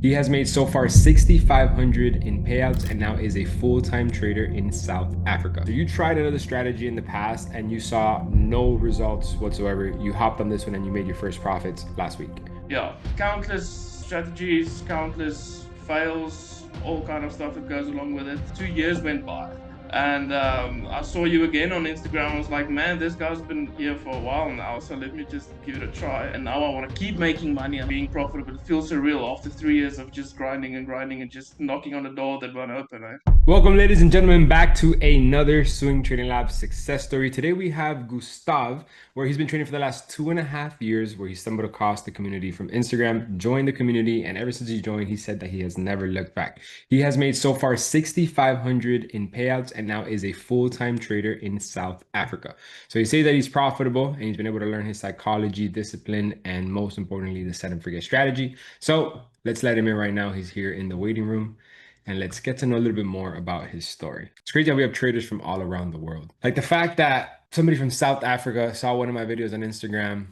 He has made so far 6,500 in payouts and now is a full-time trader in South Africa. So you tried another strategy in the past and you saw no results whatsoever. You hopped on this one and you made your first profits last week. Yeah, countless strategies, countless fails, all kind of stuff that goes along with it. 2 years went by, and I saw you again on Instagram. I was like, man, this guy's been here for a while now, so let me just give it a try. And now I want to keep making money and being profitable. It feels surreal after 3 years of just grinding and grinding and just knocking on the door that won't open. Eh? Welcome, ladies and gentlemen, back to another Swing Trading Lab success story. Today we have Gustav, where he's been trading for the last 2.5 years, where he stumbled across the community from Instagram, joined the community, and ever since he joined, he said that he has never looked back. He has made so far 6,500 in payouts and now is a full-time trader in South Africa. So he says that he's profitable and he's been able to learn his psychology, discipline, and most importantly, the set and forget strategy. So let's let him in right now. He's here in the waiting room and let's get to know a little bit more about his story. It's crazy how we have traders from all around the world. Like the fact that somebody from South Africa saw one of my videos on Instagram,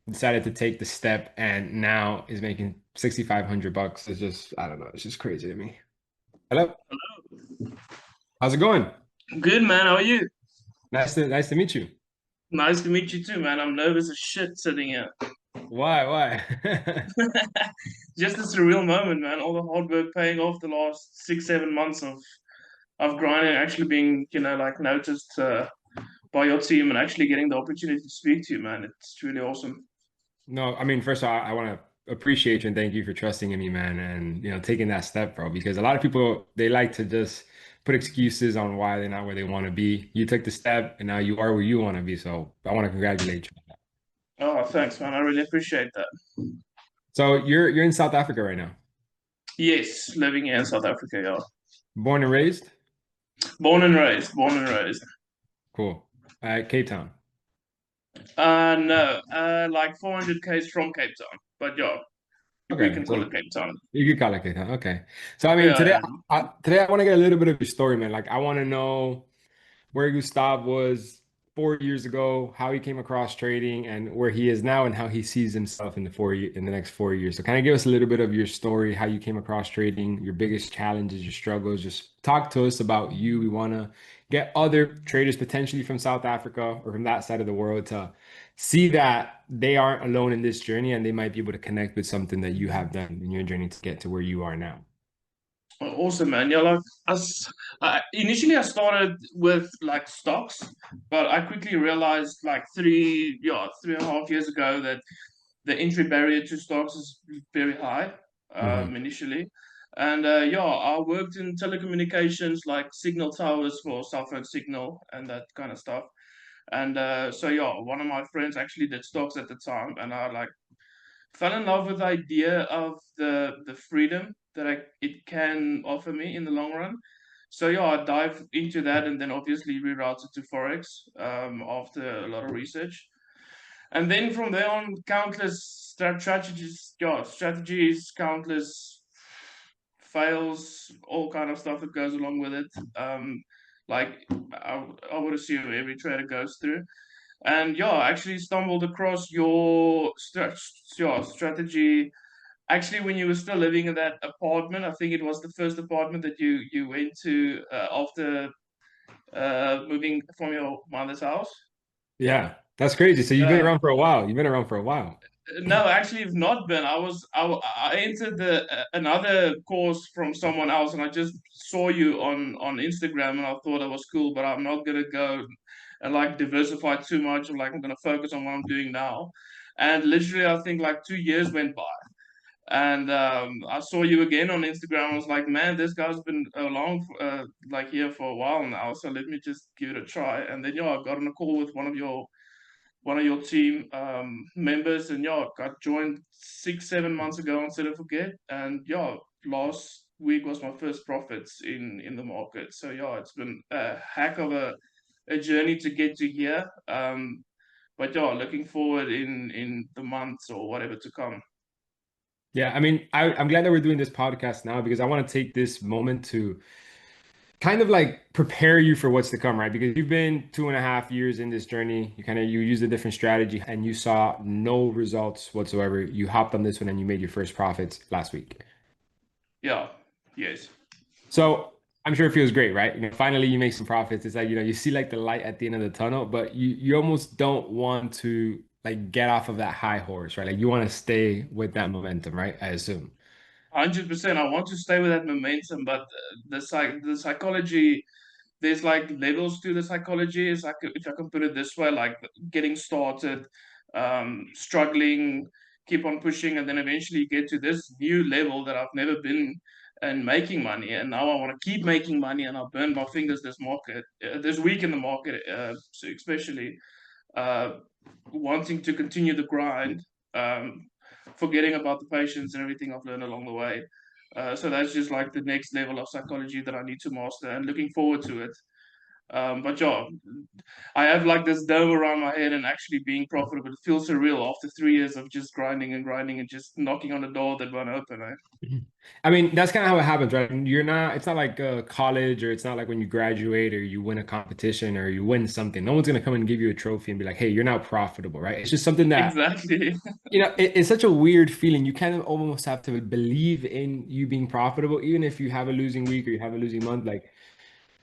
decided to take the step, and now is making 6,500 bucks. It's just, I don't know, it's just crazy to me. Hello, how's it going? Good man, how are you? Nice to meet you. Nice to meet you too, man. I'm nervous as shit sitting here. Why? Just a surreal moment, man. All the hard work paying off the last 6, 7 months of grinding, actually being, like noticed by your team and actually getting the opportunity to speak to you, man. It's really awesome. No, I mean, first of all, I want to appreciate you and thank you for trusting in me, man, and taking that step, bro. Because a lot of people they like to just put excuses on why they're not where they want to be. You took the step, and now you are where you want to be. So I want to congratulate you. Oh, thanks, man. I really appreciate that. So you're in South Africa right now, Yes, living here in South Africa, yeah. born and raised. Born and raised, born and raised. Cool. Cape Town. No, like 400 k's from Cape Town, but yeah, we Okay, can call so it Cape Town. you could call it Cape Town. Okay. So I mean, Yeah, today, yeah. today I want to get a little bit of your story, man. Like I want to know where Gustav was 4 years ago, how he came across trading, and where he is now, and how he sees himself in in the next 4 years. So, kind of give us a little bit of your story, how you came across trading, your biggest challenges, your struggles. Just talk to us about you. We want to get other traders potentially from South Africa or from that side of the world to see that they aren't alone in this journey, and they might be able to connect with something that you have done in your journey to get to where you are now. Awesome, man. Yeah, like initially I started with like stocks, but I quickly realized like 3.5 years ago that the entry barrier to stocks is very high Hmm. initially. And yeah, I worked in telecommunications like signal towers for cell phone signal and that kind of stuff. And so yeah, one of my friends actually did stocks at the time, and I like fell in love with the idea of the freedom that it can offer me in the long run. So yeah, I dived into that and then obviously rerouted to forex after a lot of research. And then from there on, countless strategies, countless fails, all kind of stuff that goes along with it. Like I would assume every trader goes through. And yeah, I actually stumbled across your strategy. Actually, when you were still living in that apartment, I think it was the first apartment that you went to after moving from your mother's house. Yeah, that's crazy. So you've been Yeah. around for a while. You've been around for a while. No, actually, I've not been. I entered the another course from someone else, and I just saw you on Instagram, and I thought it was cool. But I'm not gonna go and like diversify too much. Like I'm gonna focus on what I'm doing now. And literally, I think like 2 years went by, and I saw you again on Instagram. I was like, man, this guy's been like here for a while now. So let me just give it a try. And then yeah, I got on a call with one of your team members, and yeah, got joined 6, 7 months ago on Set and Forget, and yeah, last week was my first profits in the market. So yeah, it's been a heck of a journey to get to here. But yeah, looking forward in the months or whatever to come. Yeah, I mean, I'm glad that we're doing this podcast now because I want to take this moment to kind of like prepare you for what's to come, right? Because you've been 2.5 years in this journey. You used a different strategy and you saw no results whatsoever. You hopped on this one and you made your first profits last week. Yeah. Yes. So I'm sure it feels great, right? Finally you make some profits. It's like, you see like the light at the end of the tunnel, but you almost don't want to like get off of that high horse, right? Like you want to stay with that momentum, right? I assume. 100%. I want to stay with that momentum, but the psychology, there's like levels to the psychology. Is like, if I can put it this way, like getting started, struggling, keep on pushing, and then eventually get to this new level that I've never been, and making money. And now I want to keep making money, and I'll burn my fingers this week in the market, so especially uh, wanting to continue the grind, um, forgetting about the patience and everything I've learned along the way. So that's just like the next level of psychology that I need to master, and looking forward to it. But yeah, I have like this dome around my head, and actually being profitable. It feels surreal after 3 years of just grinding and grinding and just knocking on the door that won't open. Eh? Mhm. I mean, that's kind of how it happens, right? It's not like college, or it's not like when you graduate or you win a competition or you win something. No one's going to come and give you a trophy and be like, hey, you're now profitable, right? It's just something that, Exactly. it's such a weird feeling. You kind of almost have to believe in you being profitable, even if you have a losing week or you have a losing month. Like,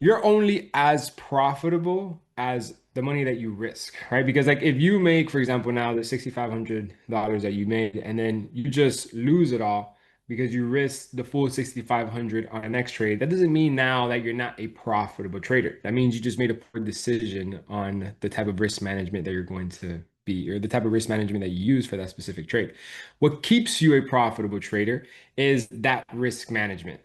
you're only as profitable as the money that you risk, right? Because like if you make, for example, now the $6,500 that you made, and then you just lose it all because you risk the full 6,500 on the next trade, that doesn't mean now that you're not a profitable trader. That means you just made a poor decision on the type of risk management that you're going to be, or the type of risk management that you use for that specific trade. What keeps you a profitable trader is that risk management.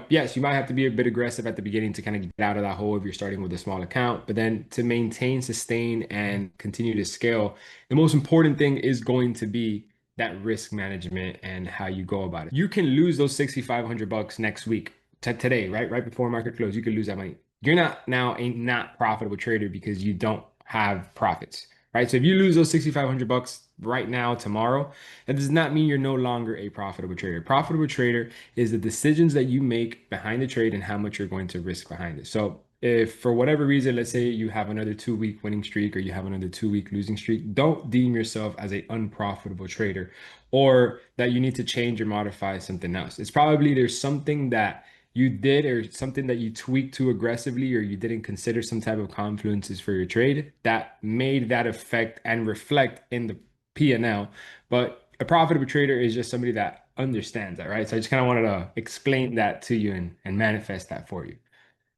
Yes, you might have to be a bit aggressive at the beginning to kind of get out of that hole if you're starting with a small account, but then to maintain, sustain, and continue to scale, the most important thing is going to be that risk management and how you go about it. You can lose those 6,500 bucks next week, today, right? Right before market close, you could lose that money. You're not now a not profitable trader because you don't have profits, right? So if you lose those 6,500 bucks right now, tomorrow, that does not mean you're no longer a profitable trader. Profitable trader is the decisions that you make behind the trade and how much you're going to risk behind it. So if for whatever reason, let's say you have another 2 week winning streak or you have another 2 week losing streak, don't deem yourself as a unprofitable trader or that you need to change or modify something else. It's probably there's something that you did or something that you tweaked too aggressively or you didn't consider some type of confluences for your trade that made that effect and reflect in the P&L. But a profitable trader is just somebody that understands that, right? So I just kind of wanted to explain that to you and manifest that for you.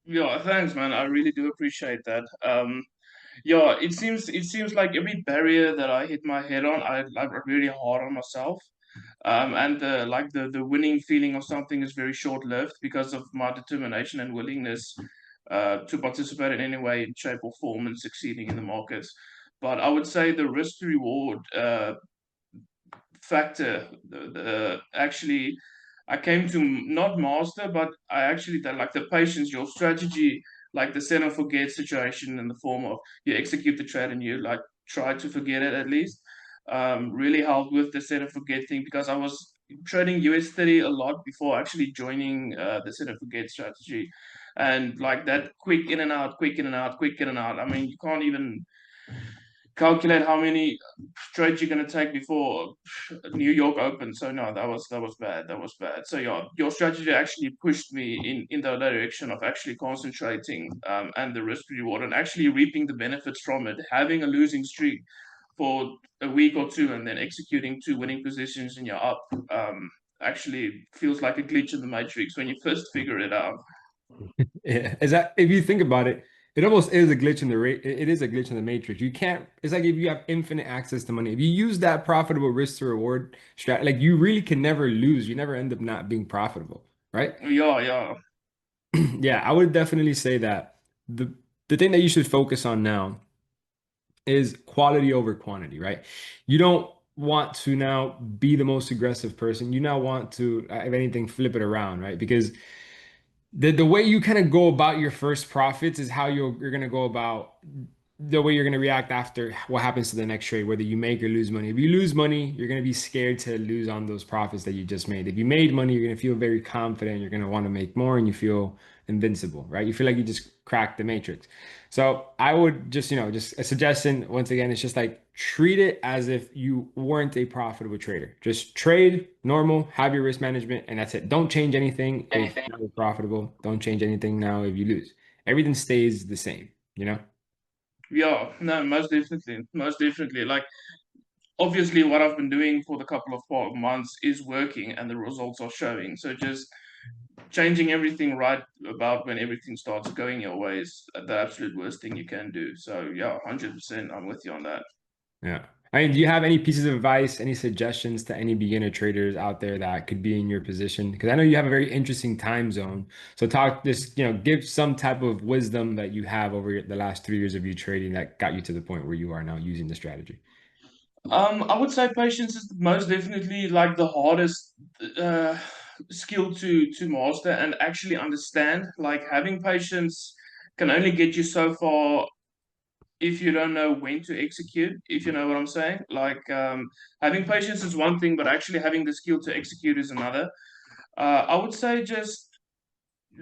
Yeah, thanks, man. I really do appreciate that. Yeah, it seems like every barrier that I hit my head on, I really hard on myself. And the winning feeling of something is very short lived because of my determination and willingness to participate in any way, shape, or form in succeeding in the markets. But I would say the risk to reward factor, actually, I came to not master, but I actually that like the patience, your strategy, like the set and forget situation in the form of you execute the trade and you like try to forget it at least. Really helped with the set and forget thing because I was trading US 30 a lot before actually joining the set and forget strategy, and like that quick in and out, quick in and out, quick in and out. I mean, you can't even calculate how many trades you're going to take before New York Open. So no, that was bad. That was bad. So yeah, your strategy actually pushed me in the direction of actually concentrating, and the risk reward and actually reaping the benefits from it. Having a losing streak for a week or two and then executing two winning positions and you're up. Actually feels like a glitch in the matrix when you first figure it out. Yeah, is that if you think about it, it almost is a glitch in the rate. It is a glitch in the matrix. You can't. It's like if you have infinite access to money. If you use that profitable risk to reward strat, like you really can never lose. You never end up not being profitable, right? Yeah, yeah. Yeah, I would definitely say that the thing that you should focus on now is quality over quantity, right? You don't want to now be the most aggressive person. You now want to, if anything, flip it around, right? Because the way you kind of go about your first profits is how you're going to go about the way you're going to react after what happens to the next trade, whether you make or lose money. If you lose money, you're going to be scared to lose on those profits that you just made. If you made money, you're going to feel very confident. You're going to want to make more and you feel invincible, right? You feel like you just cracked the matrix. So I would just, just a suggestion, once again, it's just like treat it as if you weren't a profitable trader. Just trade normal, have your risk management, and that's it. Don't change anything if you're profitable. Don't change anything now if you lose. Everything stays the same, you know? Yeah, no, most definitely. Like obviously, what I've been doing for the couple of months is working, and the results are showing. So just changing everything right about when everything starts going your way is the absolute worst thing you can do. So yeah, 100%, I'm with you on that. Yeah. I mean, do you have any pieces of advice, any suggestions to any beginner traders out there that could be in your position? Because I know you have a very interesting time zone. So talk this, give some type of wisdom that you have over the last 3 years of you trading that got you to the point where you are now using the strategy. I would say patience is most definitely like the hardest uh, skill to master and actually understand. Like having patience can only get you so far if you don't know when to execute, if you know what I'm saying. Like having patience is one thing, but actually having the skill to execute is another. I would say just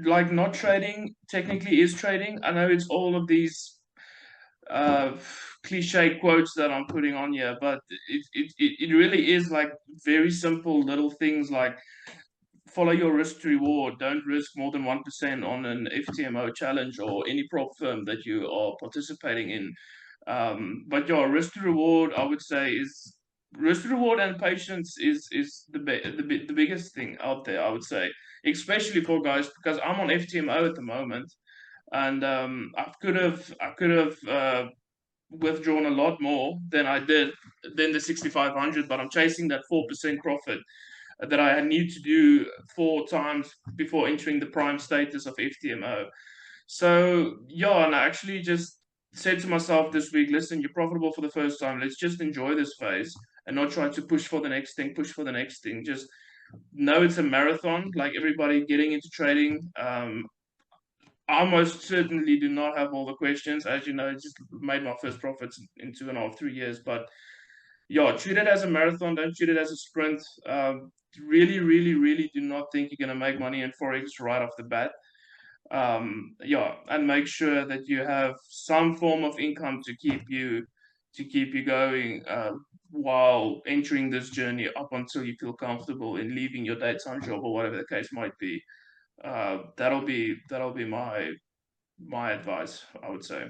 like not trading technically is trading. I know it's all of these uh, cliche quotes that I'm putting on here, but it really is like very simple little things like follow your risk to reward. Don't risk more than 1% on an FTMO challenge or any prop firm that you are participating in. But your risk to reward, I would say, is risk to reward and patience is the biggest thing out there. I would say, especially for guys because I'm on FTMO at the moment, and I could have withdrawn a lot more than I did than the 6,500, but I'm chasing that 4% profit that I need to do 4 times before entering the prime status of FTMO. So yeah, and I actually just said to myself this week, listen, you're profitable for the first time. Let's just enjoy this phase and not try to push for the next thing, push for the next thing. Just know it's a marathon, like everybody getting into trading. I most certainly do not have all the questions. As you know, I just made my first profits in 2.5, 3 years. But yeah, treat it as a marathon. Don't treat it as a sprint. Really, really, really do not think you're going to make money in forex right off the bat. Yeah, and make sure that you have some form of income to keep you going while entering this journey up until you feel comfortable in leaving your daytime job or whatever the case might be. That'll be my advice, I would say.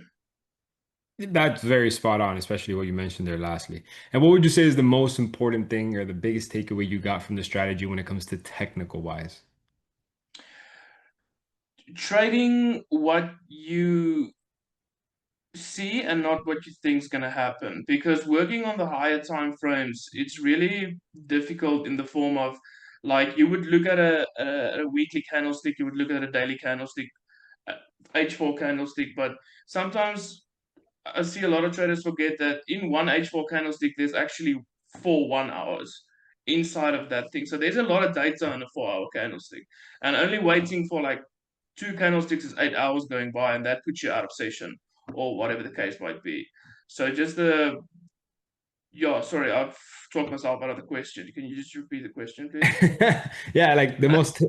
That's very spot on, especially what you mentioned there lastly. And what would you say is the most important thing or the biggest takeaway you got from the strategy when it comes to technical wise? Trading what you see and not what you think is going to happen, because working on the higher time frames, it's really difficult in the form of like you would look at a weekly candlestick, you would look at a daily candlestick, H4 candlestick, but sometimes I see a lot of traders forget that in one H4 candlestick, there's actually 4 1 hours inside of that thing. So there's a lot of data in a 4 hour candlestick. And only waiting for like 2 candlesticks is 8 hours going by, and that puts you out of session or whatever the case might be. So just yeah, sorry, I've talked myself out of the question. Can you just repeat the question, please? Yeah, like the most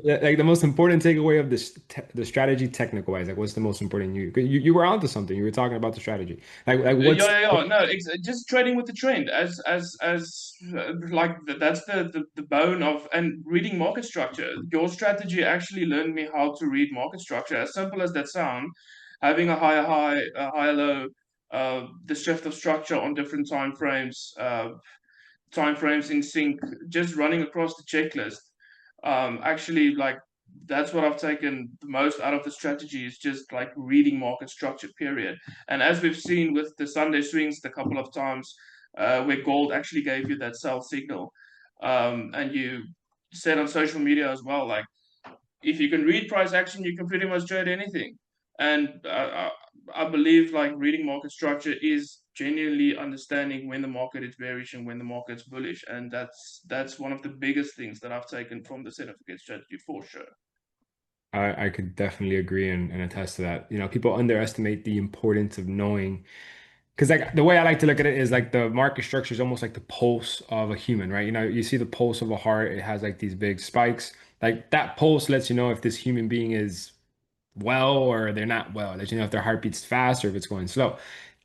important takeaway of this the strategy technical wise, like what's the most important you 'cause you were onto something. You were talking about the strategy. Like Yeah, what's yeah, yeah. No, just trading with the trend as like that's the bone of and reading market structure. Your strategy actually learned me how to read market structure. As simple as that sound, having a higher high, a higher low, the shift of structure on different time frames in sync, just running across the checklist. Actually, like that's what I've taken the most out of the strategy is just like reading market structure, period. And as we've seen with the Sunday swings, the couple of times where gold actually gave you that sell signal, and you said on social media as well, like if you can read price action, you can pretty much trade anything. And I believe like reading market structure is genuinely understanding when the market is bearish and when the market's bullish, and that's one of the biggest things that I've taken from the certificate strategy for sure. I could definitely agree and attest to that. People underestimate the importance of knowing Because like the way I like to look at it is like the market structure is almost like the pulse of a human, right? You know, you see the pulse of a heart, it has like these big spikes. Like that pulse lets you know if this human being is well or they're not well. That you know if their heart beats fast or if it's going slow.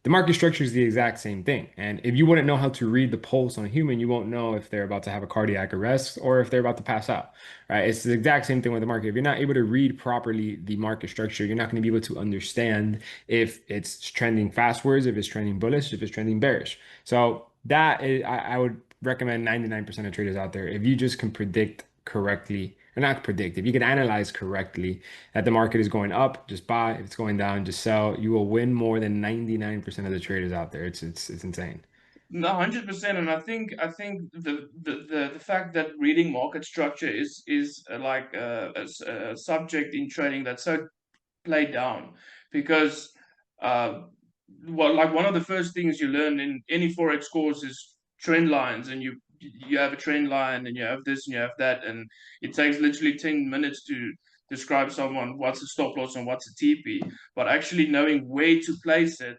The market structure is the exact same thing. And if you wouldn't know how to read the pulse on a human, you won't know if they're about to have a cardiac arrest or if they're about to pass out, right? It's the exact same thing with the market. If you're not able to read properly the market structure, you're not going to be able to understand if it's trending fastwards, if it's trending bullish, if it's trending bearish. So that is, I would recommend 99% of traders out there. If you just can predict correctly, or not predict, if you can analyze correctly that the market is going up, just buy. If it's going down, just sell. You will win more than 99% of the traders out there. It's insane. No, 100%. And I think the fact that reading market structure is like a subject in trading that's so played down because uh, well, like one of the first things you learn in any forex course is trend lines, and you have a trend line, and you have this and you have that, and it takes literally 10 minutes to describe someone what's a stop loss and what's a TP, but actually knowing where to place it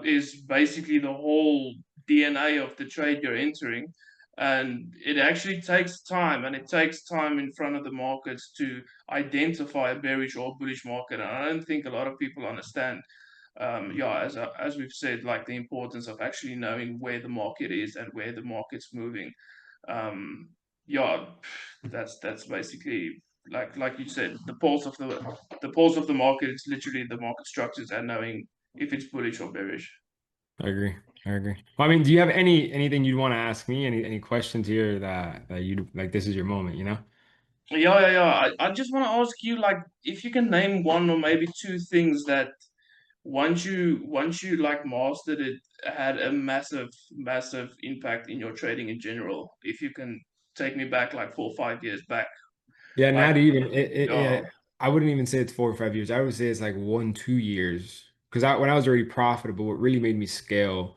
is basically the whole DNA of the trade you're entering. And it actually takes time, and it takes time in front of the markets to identify a bearish or bullish market. And I don't think a lot of people understand, yeah, as we've said, like the importance of actually knowing where the market is and where the market's moving. Um, yeah, that's basically like you said, the pulse of the market is literally the market structures and knowing if it's bullish or bearish. I agree. I agree. Well, I mean, do you have anything you'd want to ask me? Any questions here that you like? This is your moment, you know? Yeah. I just want to ask you, like, if you can name one or maybe two things that once you like mastered it, had a massive impact in your trading in general. If you can take me back like 4 or 5 years back, Yeah, like, not even yeah. I wouldn't even say it's 4 or 5 years. I would say it's like 1, 2 years. Because when I was already profitable, what really made me scale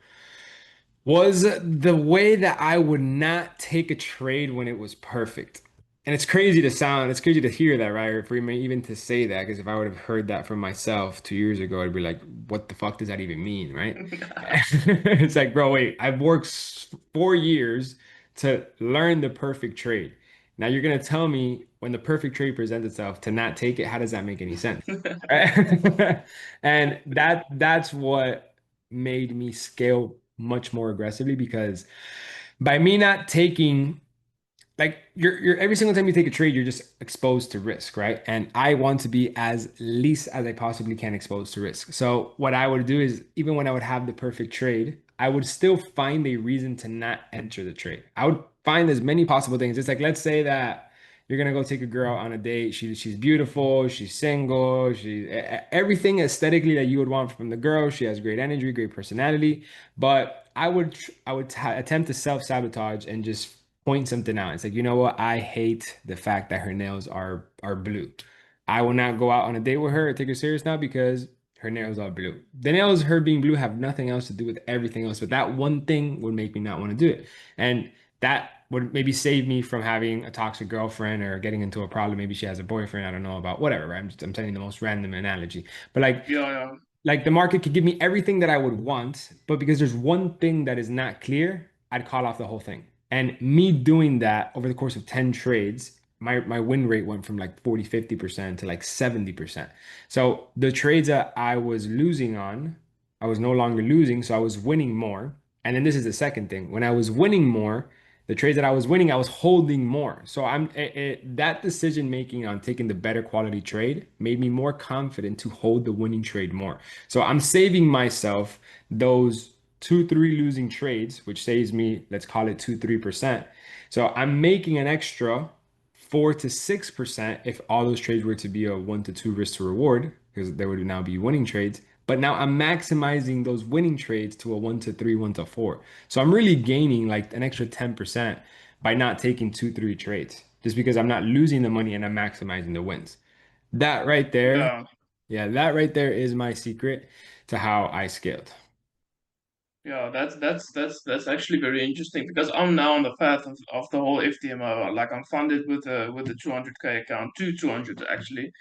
was the way that I would not take a trade when it was perfect. And it's crazy to hear that, right? Or for me even to say that, because if I would have heard that from myself 2 years ago, I'd be like, what the fuck does that even mean, right? It's like, bro, wait, I've worked 4 years to learn the perfect trade. Now you're gonna tell me when the perfect trade presents itself to not take it, how does that make any sense? Right? And that's what made me scale much more aggressively because by me not taking like you're every single time you take a trade, you're just exposed to risk, right? And I want to be as least as I possibly can exposed to risk. So what I would do is even when I would have the perfect trade, I would still find a reason to not enter the trade. I would find as many possible things. It's like let's say that you're gonna go take a girl on a date. She's beautiful, she's single, everything aesthetically that you would want from the girl. She has great energy, great personality. But I would attempt to self-sabotage and just point something out. It's like, you know what? I hate the fact that her nails are blue. I will not go out on a date with her or take her serious now because her nails are blue. The nails, her being blue, have nothing else to do with everything else. But that one thing would make me not want to do it. And that would maybe save me from having a toxic girlfriend or getting into a problem. Maybe she has a boyfriend. I don't know about whatever, right? I'm telling the most random analogy. But Yeah, like the market could give me everything that I would want, but because there's one thing that is not clear, I'd call off the whole thing. And me doing that over the course of 10 trades, my win rate went from like 40, 50% to like 70%. So the trades that I was losing on, I was no longer losing, so I was winning more. And then this is the second thing. When I was winning more, the trades that I was winning, I was holding more. So that decision making on taking the better quality trade made me more confident to hold the winning trade more. So I'm saving myself those 2, 3 losing trades, which saves me, let's call it 2, 3%. So I'm making an extra 4 to 6% if all those trades were to be a 1 to 2 risk to reward, because there would now be winning trades. But now I'm maximizing those winning trades to a 1 to 3, 1 to 4. So I'm really gaining like an extra 10% by not taking 2, 3 trades, just because I'm not losing the money and I'm maximizing the wins. That right there, yeah. yeah, that right there is my secret to how I scaled. Yeah, that's actually very interesting because I'm now on the path of the whole FTMO. Like, I'm funded with a 200K account, two 200s actually.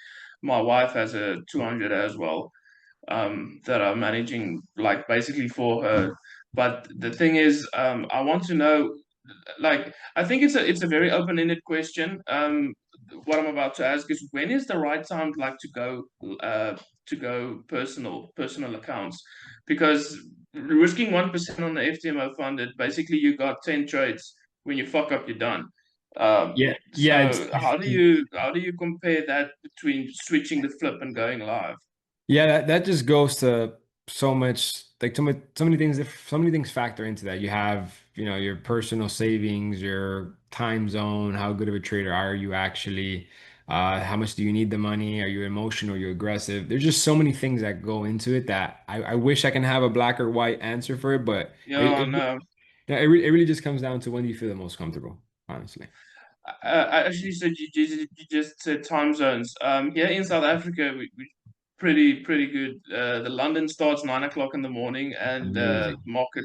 My wife has a 200 as well. that are managing like basically for her. But the thing is, I want to know, like, I think it's a very open-ended question. What I'm about to ask is, when is the right time like to go personal accounts? Because risking 1% on the FTMO fund, it basically you got 10 trades. When you fuck up, you're done. Yeah, yeah, So how do you compare that between switching the flip and going live? yeah, that just goes to so much, like so many things, so many things factor into that. You have, your personal savings, your time zone, how good of a trader are you actually? How much do you need the money? Are you emotional? Are you aggressive? There's just so many things that go into it that I wish I can have a black or white answer for it, but Yeah, no. yeah, it really just comes down to when do you feel the most comfortable, honestly. I actually said you just said time zones. Here in South Africa, we pretty good. The London starts 9 o'clock in the morning, and Amazing. market,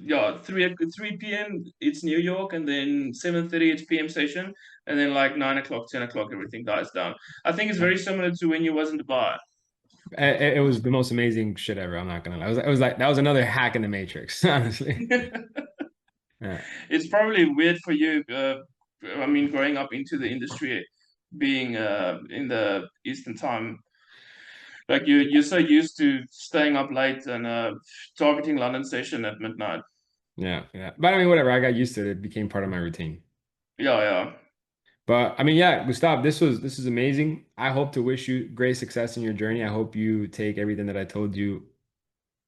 yeah, three p.m. it's New York, and then 7:30 it's PM session, and then like 9 o'clock, 10 o'clock everything dies down. I think it's very similar to when you was in Dubai. It was the most amazing shit ever. I'm not gonna lie. It was like that was another hack in the Matrix, honestly. Yeah, It's probably weird for you. I mean, growing up into the industry, being in the Eastern time. Like you're so used to staying up late and targeting London session at midnight. yeah, yeah. But I mean, whatever. I got used to it. It became part of my routine. Yeah, yeah. But I mean, yeah, Gustav, this is amazing. I hope to wish you great success in your journey. I hope you take everything that I told you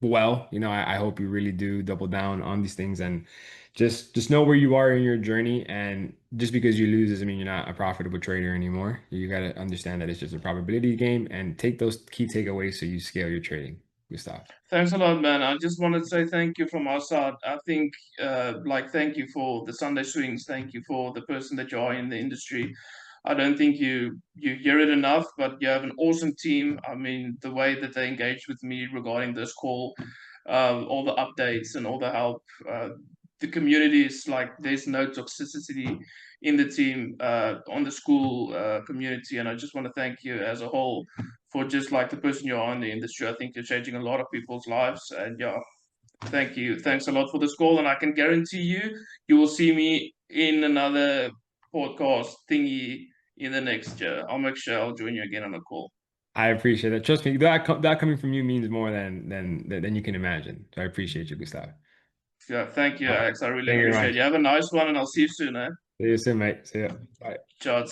well. I hope you really do double down on these things and just know where you are in your journey. And just because you lose doesn't mean you're not a profitable trader anymore. You got to understand that it's just a probability game and take those key takeaways so you scale your trading, Gustav. Thanks a lot, man. I just wanted to say thank you from our side. I think, like, thank you for the Sunday swings. Thank you for the person that you are in the industry. I don't think you hear it enough, but you have an awesome team. I mean, the way that they engaged with me regarding this call, all the updates and all the help. The community is like there's no toxicity in the team, on the school community, and I just want to thank you as a whole for just like the person you are in the industry. I think you're changing a lot of people's lives, and yeah, thank you. Thanks a lot for this call, and I can guarantee you will see me in another podcast thingy in the next year. I'll make sure I'll join you again on a call. I appreciate that. Trust me, that coming from you means more than you can imagine. So I appreciate you, Gustav. Yeah, thank you, All right. Alex. I really Thank you very appreciate it. much. You have a nice one, and I'll see you soon, eh? See you soon, mate. See ya. Bye. Ciao.